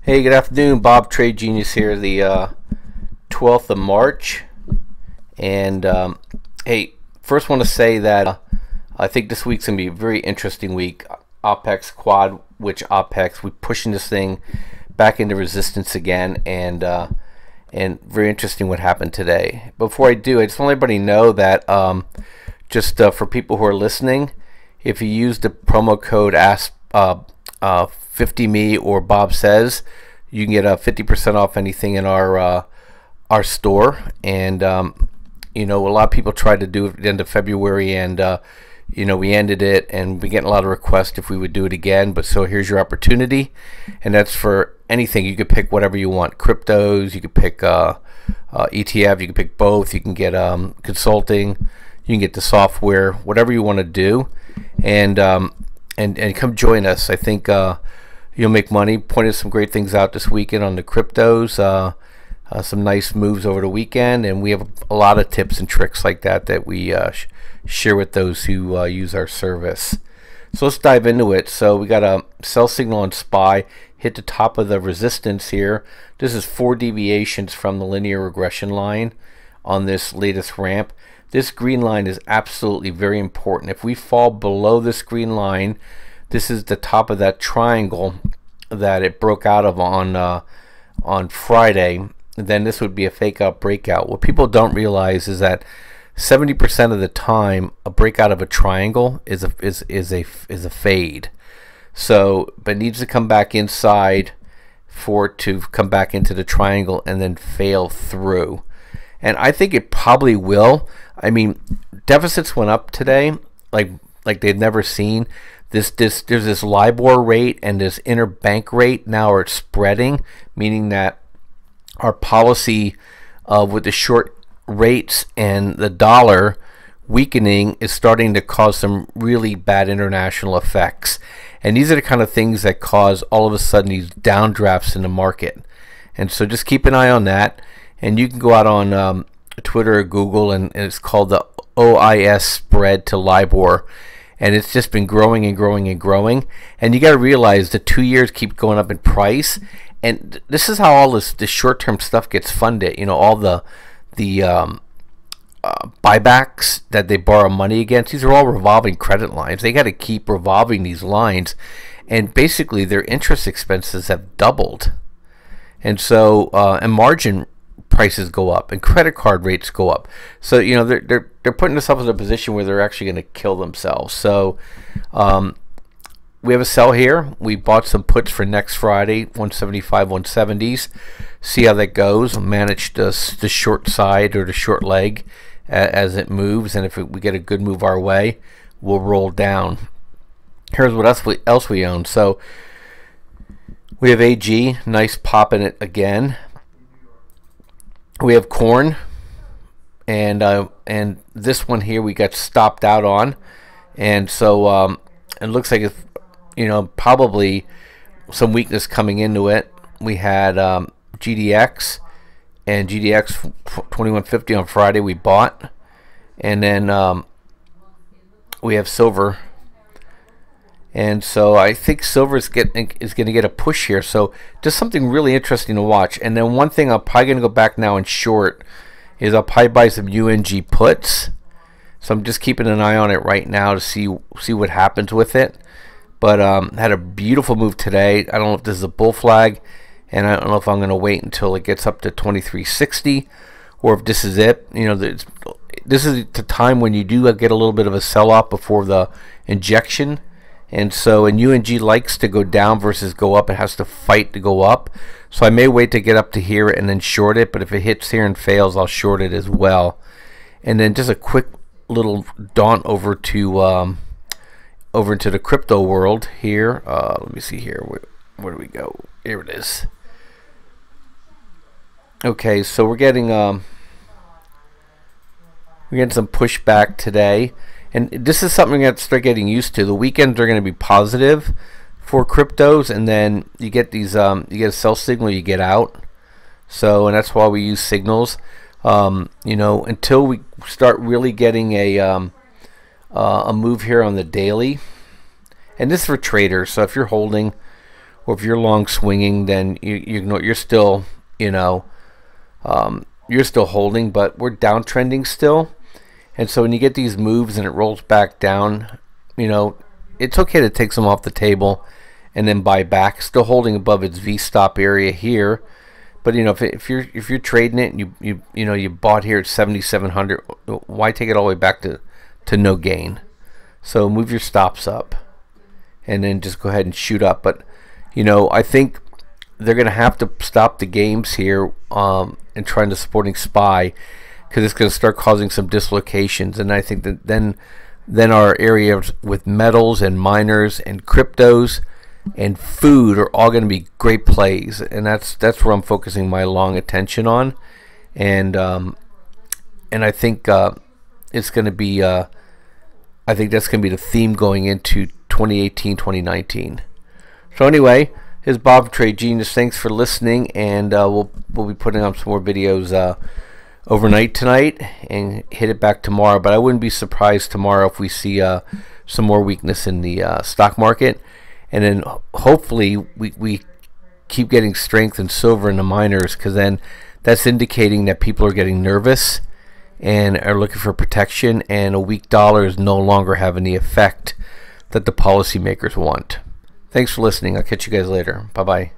Hey, good afternoon. Bob, Trade Genius here, the 12th of March. And hey, first want to say that I think this week's going to be a very interesting week. OPEX, quad, which OPEX, we're pushing this thing back into resistance again. And very interesting what happened today. Before I do, I just want everybody to know that for people who are listening, if you use the promo code ASK50me or Bob Says, you can get 50% off anything in our store. And you know, a lot of people tried to do it at the end of February, and you know, we ended it, and we're getting a lot of requests if we would do it again. But so here's your opportunity, and that's for anything. You could pick whatever you want: cryptos, you could pick ETF, you can pick both, you can get consulting, you can get the software, whatever you want to do. And come join us. I think you'll make money. Pointed some great things out this weekend on the cryptos. Some nice moves over the weekend, and we have a lot of tips and tricks like that we share with those who use our service. So let's dive into it. So we got a sell signal on SPY, hit the top of the resistance here. This is 4 deviations from the linear regression line on this latest ramp. This green line is absolutely very important. If we fall below this green line, this is the top of that triangle that it broke out of on Friday. Then this would be a fake out breakout. What people don't realize is that 70% of the time a breakout of a triangle is a fade. So, but it needs to come back inside for it to come back into the triangle and then fail through. And I think it probably will. I mean, deficits went up today like they've never seen. There's this LIBOR rate and this interbank rate now are spreading, meaning that our policy with the short rates and the dollar weakening is starting to cause some really bad international effects. And these are the kind of things that cause all of a sudden these downdrafts in the market. And so just keep an eye on that. And you can go out on Twitter or Google, and it's called the OIS spread to LIBOR. And it's just been growing and growing and growing. And you got to realize the 2 years keep going up in price. And this is how all this short-term stuff gets funded. You know, all the buybacks that they borrow money against. These are all revolving credit lines. They got to keep revolving these lines. And basically their interest expenses have doubled. And so, and margin prices go up and credit card rates go up. So, you know, they're putting themselves in a position where they're actually going to kill themselves. So we have a sell here. We bought some puts for next Friday, 175, 170s. See how that goes. Manage the short side or the short leg as it moves, and if we get a good move our way, we'll roll down. Here's what else we own. So we have AG, nice pop in it again. We have corn, and this one here we got stopped out on, and so it looks like it's, you know, probably some weakness coming into it. We had GDX, and GDX 2150 on Friday we bought, and then we have silver. And so I think silver is going to get a push here. So just something really interesting to watch. And then one thing I'm probably going to go back now and short is I'll probably buy some UNG puts. So I'm just keeping an eye on it right now to see what happens with it. But had a beautiful move today. I don't know if this is a bull flag, and I don't know if I'm going to wait until it gets up to 2360 or if this is it. You know, this is the time when you do get a little bit of a sell-off before the injection. And so, and UNG likes to go down versus go up. It has to fight to go up. So I may wait to get up to here and then short it. But if it hits here and fails, I'll short it as well. And then just a quick little daunt over to into the crypto world here. Let me see here. Where do we go? Here it is. Okay, so we're getting some pushback today. And this is something that start getting used to. The weekends are going to be positive for cryptos, and then you get these you get a sell signal, you get out. So, and that's why we use signals. You know, until we start really getting a move here on the daily. And this is for traders. So if you're holding or if you're long swinging, then you're still, you know, you're still holding, but we're downtrending still. And so when you get these moves and it rolls back down, you know, it's okay to take some off the table and then buy back, still holding above its V-stop area here. But you know, if you're trading it and you bought here at 7,700, why take it all the way back to no gain? So move your stops up and then just go ahead and shoot up. But you know, I think they're going to have to stop the games here and trying to supporting SPY, because it's going to start causing some dislocations. And I think that then our areas with metals and miners and cryptos and food are all going to be great plays, and that's where I'm focusing my long attention on. And I think it's going to be I think that's going to be the theme going into 2018, 2019. So anyway, here's Bob, Trade Genius. Thanks for listening, and we'll be putting up some more videos overnight tonight and hit it back tomorrow. But I wouldn't be surprised tomorrow if we see some more weakness in the stock market. And then hopefully we keep getting strength in silver and the miners, because then that's indicating that people are getting nervous and are looking for protection, and a weak dollar is no longer having the effect that the policymakers want. Thanks for listening. I'll catch you guys later. Bye-bye.